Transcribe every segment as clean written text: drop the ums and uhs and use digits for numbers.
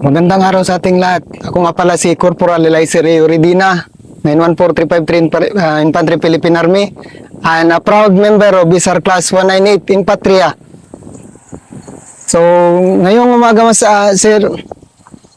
Magandang araw sa ating lahat. Ako nga pala si Corporal Elizer Euridina, 91453 Infantry Philippine Army, and a proud member of BSAR Class 198 in Patria. So, ngayong umaga sir,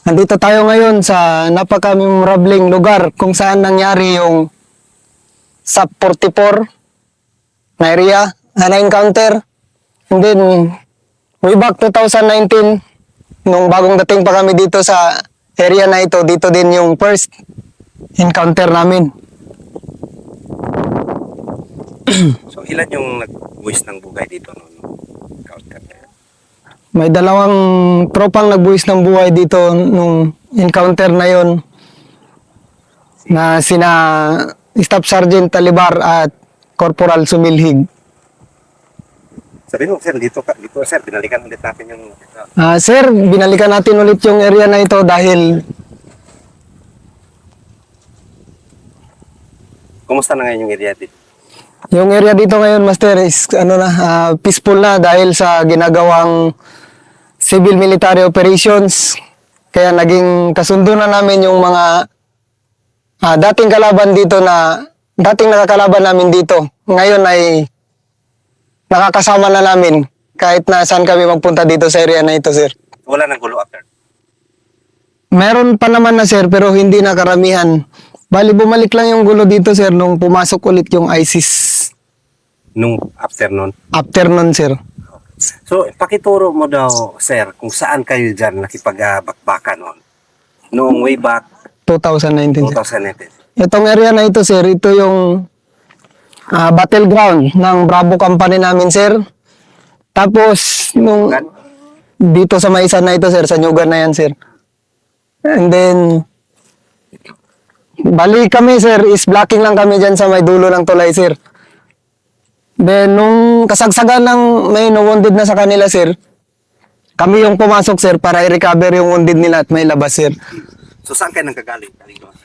nandito tayo ngayon sa napaka-memorabling lugar kung saan nangyari yung SAP 44 na area na encounter. And then, way back 2019, nung bagong dating pa kami dito sa area na ito, dito din yung first encounter namin. So, ilan yung nag-buwis ng buhay dito nung encounter na yun? May dalawang tropang nagbuwis ng buhay dito nung encounter na yon, na sina Staff Sergeant Talibar at Corporal Sumilhig. Sabi mo, sir, dito sir, binalikan ulit natin yung... Sir, binalikan natin ulit yung area na ito dahil Kumusta na ngayon yung area dito? yung area dito ngayon, Master, is peaceful na dahil sa ginagawang civil military operations. Kaya naging kasundo na namin yung mga dating kalaban dito dating nakakalaban namin dito. Ngayon ay nakakasama na namin kahit na saan kami magpunta dito sa area na ito, sir. Wala nang gulo after. Meron pa naman na, sir, pero hindi na karamihan. Bali, bumalik lang yung gulo dito, sir, nung pumasok ulit yung ISIS. Nung afternoon? Afternoon, sir. So, pakituro mo daw, sir, kung saan kayo dyan nakipagbakbakan noon? Noong way back 2019, sir. 2019. Itong area na ito, sir, ito yung battleground ng Bravo Company namin, sir. Tapos, nung dito sa maisan na ito, sir, sa Nyugan na yan, sir. And then, bali kami, sir, is blocking lang kami dyan sa may dulo ng tulay, sir. Then, nung kasagsagan ng may no-wounded na sa kanila, sir, kami yung pumasok, sir, para i-recover yung wounded nila at may labas, sir. So, saan kayo nagkagaling?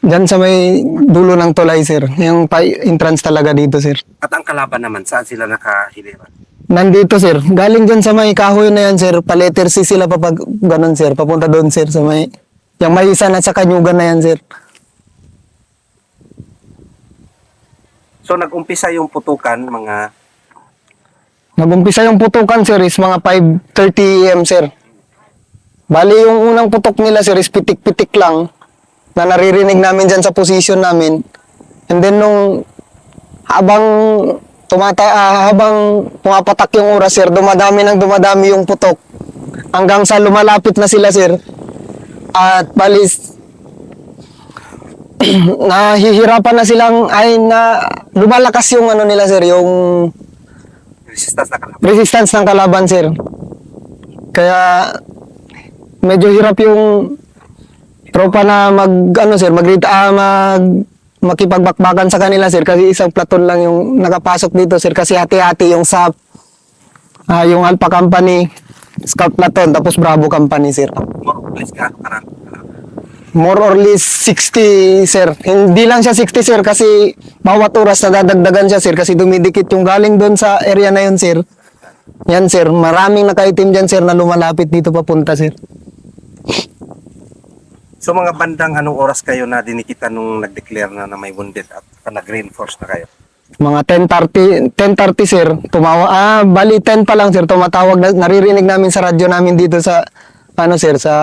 Diyan sa may dulo ng tulay, sir. Yung entrance talaga dito, sir. At ang kalaban naman, saan sila nakahilera? Nandito, sir. Galing dyan sa may kahoy na yan, sir. Pa-letter C sila papag ganun, sir. Papunta doon, sir, sa may... Yung may isa na sa Kanyugan na yan, sir. So, nag-umpisa yung putukan, mga... Nag-umpisa yung putukan, sir, is mga 5:30 AM, sir. Bali, yung unang putok nila, sir, is pitik-pitik lang na naririnig namin dyan sa position namin. And then, nung habang pumapatak yung oras, sir, dumadami yung putok hanggang sa lumalapit na sila, sir. At balis, nahihirapan na silang, lumalakas yung ano nila, sir, yung resistance ng kalaban, sir. Kaya, medyo hirap yung tropa na makipagbakbakan sa kanila, sir, kasi isang platon lang yung nakapasok dito, sir, kasi hati-hati yung SAP, yung Alpha Company, Scout Platon, tapos Bravo Company, sir. More or less 60, sir. Hindi lang siya 60, sir, kasi bawat oras nadadagdagan siya, sir, kasi dumidikit yung galing doon sa area na yun, sir. Yan, sir. Maraming nakaitim dyan, sir, na lumalapit dito papunta, sir. So, mga bandang anong oras kayo na dinikita nung nag-declare na may wounded at nag-reinforce na kayo? Mga 10:30, sir. Bali 10 pa lang, sir. Tumatawag, naririnig namin sa radyo namin dito sa, sir, sa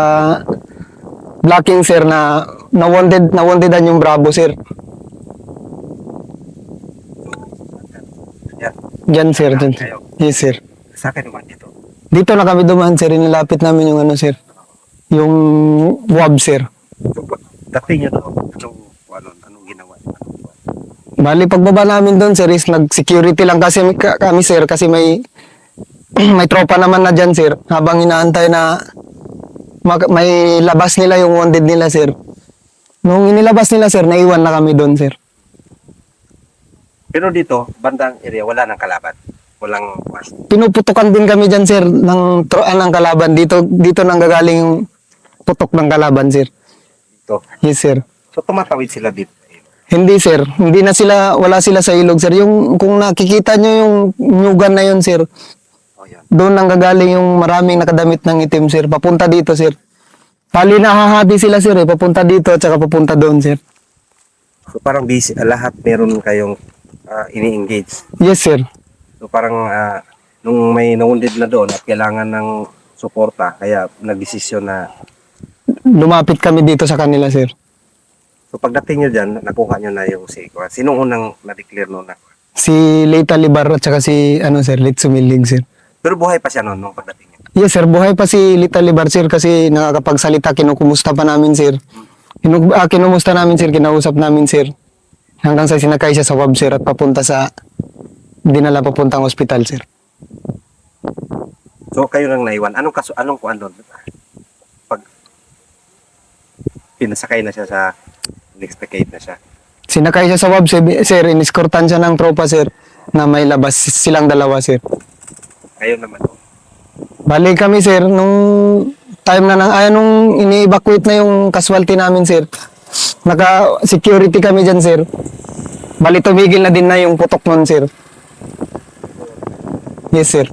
blocking, sir, na woundedan yung Bravo, sir. Diyan, sir. Dyan. Yes, sir. Sa akin naman dito. Dito na kami dumaan, sir. Inilapit namin yung sir. Yung WAB, sir. Dati nyo daw, anong ginawa? Bali, pagbaba namin doon, sir, is nag-security lang kasi kami, sir, kasi may tropa naman na dyan, sir, habang inaantay na may labas nila yung wounded nila, sir. Nung inilabas nila, sir, naiwan na kami doon, sir. Pero dito, bandang area, wala nang kalaban. Walang... Pinuputukan din kami dyan, sir, ng kalaban. Dito nang gagaling yung putok ng kalaban, sir. Dito. Yes, sir. So, tumatawid sila dito. Hindi, sir. Wala sila sa ilog, sir. Kung nakikita nyo yung Nyugan na yun, sir, Oh, yan. doon nang gagaling yung maraming nakadamit ng itim, sir. Papunta dito, sir. Pali nahahati sila sir, papunta dito at saka papunta doon sir. So parang busy, lahat meron kayong ini-engage. Yes sir. So parang nung may naundid na doon at kailangan ng suporta, kaya nagdesisyon na. Lumapit kami dito sa kanila sir. So pagdating nyo dyan, nakuha nyo na yung SECO. Sinong unang na-declare noon na? Si Lita Libar at saka si sir, Lit Sumilig sir. Pero buhay pa siya noon nung pagdating nyo. Yes sir, buhay pa si Lita Libar sir kasi nakakapagsalita, kinukumusta pa namin sir. Kinumusta namin sir, kinausap namin sir. Hanggang sa sinakay siya sa wab sir at dinala papuntang ospital sir. So kayo nang naiwan. Anong kuan doon? Pag pinasakay na siya sa unexpected na siya. Sinakay siya sa wab sir, iniskortan siya ng tropa sir na may labas silang dalawa sir. Kayo naman. Balik kami sir, nung time na nung ini-evacuate na yung casualty namin sir. Naka-security kami dyan sir. Bali tumigil na din na yung putok nun sir. Yes sir.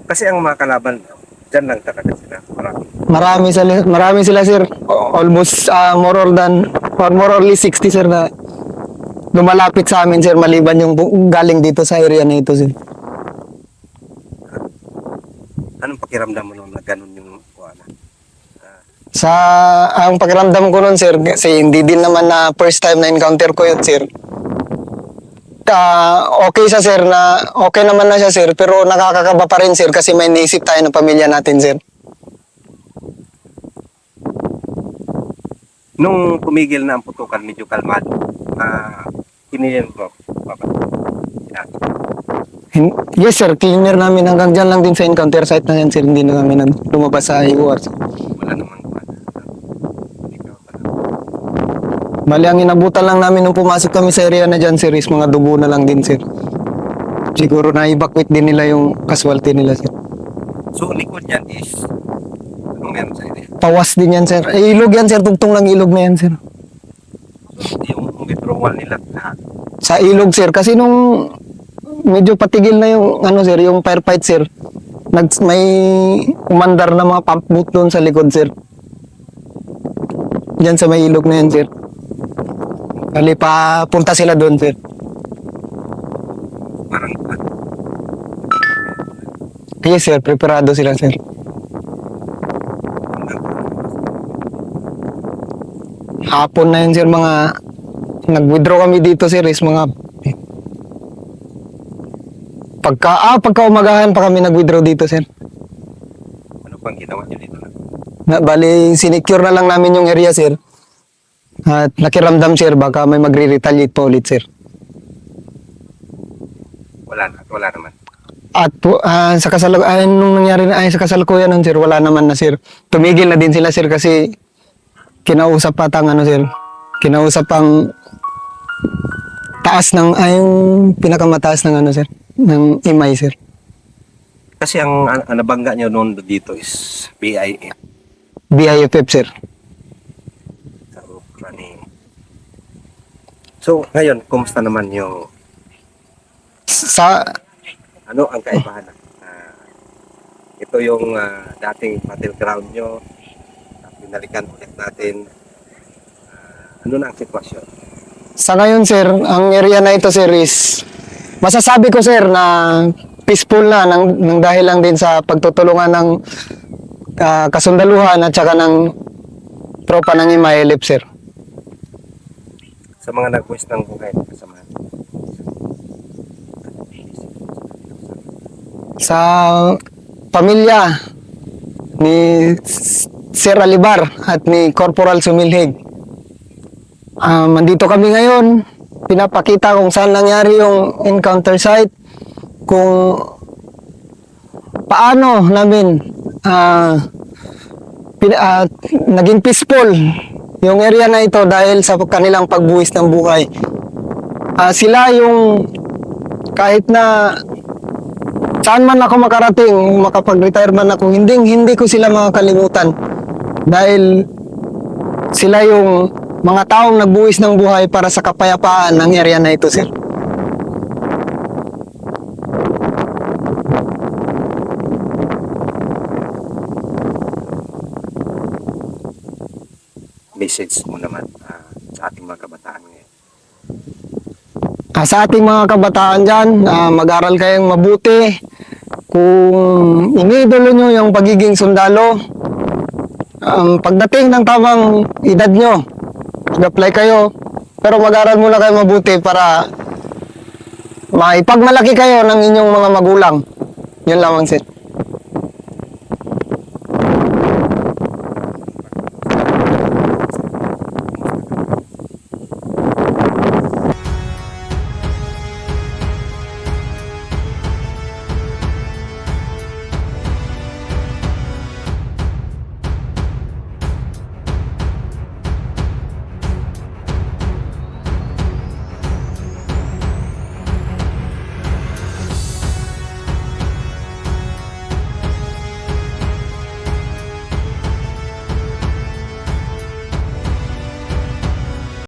Kasi ang mga kalaban, dyan lang talaga sila. Marami sila sir. Almost more or less 60 sir na lumalapit sa amin sir maliban yung galing dito sa area na ito sir. Anong pakiramdam mo nung na ganun yung kuan? Ang pakiramdam ko nun sir, kasi hindi din naman na first time na encounter ko yun sir. Okay siya sir, okay naman na siya sir, pero nakakakaba pa rin sir kasi may naisip tayo ng pamilya natin sir. Nung tumigil na ang putukan, medyo kalmado. Kinilin ko. Yes sir, cleaner namin hanggang dyan lang din sa encounter site na yan sir, hindi na kami lumabas sa IOR sir. Wala namang kuan. Bali, ang inabutan lang namin nung pumasok kami sa area na dyan sir is mga dugo na lang din sir. Siguro na-evacuate din nila yung casualty nila sir. So likod yan is anong meron sa area? Pawas din yan sir. Ilog yan sir, tugtong lang ilog na yan sir. So yung withdrawal nila lahat. Sa ilog sir, kasi nung medyo patigil na yung sir, yung firefight sir. May umandar na mga pump boat doon sa likod sir. Diyan sa may ilog na yan sir. Kali punta sila doon sir. Parang Yes sir, preparado sila sir. Hapon na yun sir, nag-withdraw kami dito sir is mga pagka umagahan pa kami nag-withdraw dito sir. ano pang ginawa nyo dito Bali, sinecure na lang namin yung area sir. At nakiramdam sir, baka may magre-retaliate pa ulit sir. Wala naman. At nung nangyari na sa kasalukuyan nun sir, wala naman na sir. Tumigil na din sila sir kasi kinausap pa sir. Kinausap ang taas ng yung pinakamataas ng sir, ng imay sir. Kasi ang nabangga nyo noon dito is BIF. BIFF sir. So, ngayon, kumusta naman yung Sa ano ang kaibahan? Ito yung dating battleground nyo. Binalikan ulit natin. Ano na ang sitwasyon? Sa ngayon sir, ang area na ito sir is masasabi ko sir na peaceful na nang dahil lang din sa pagtutulungan ng kasundaluhan at saka ng tropa ng IMAELF sir. Sa mga nag-wish ng buhay na kasama. Sa pamilya ni Sir Alibar at ni Corporal Sumilhig. Nandito kami ngayon, pinapakita kung saan nangyari yung encounter site, kung paano namin naging peaceful yung area na ito dahil sa kanilang pagbuwis ng buhay. Sila yung kahit na saan man ako makarating, makapag-retire man ako, hindi ko sila makakalimutan. Dahil sila yung mga taong nagbuwis ng buhay para sa kapayapaan ng area na ito, sir. message mo naman sa ating mga kabataan ngayon? Sa ating mga kabataan dyan, mag-aral kayong mabuti. Kung iniidolo nyo yung pagiging sundalo, pagdating ng tamang edad nyo, mag-apply kayo, pero mag-aral muna kayo mabuti para maipagmalaki kayo ng inyong mga magulang. Yun lamang, sir.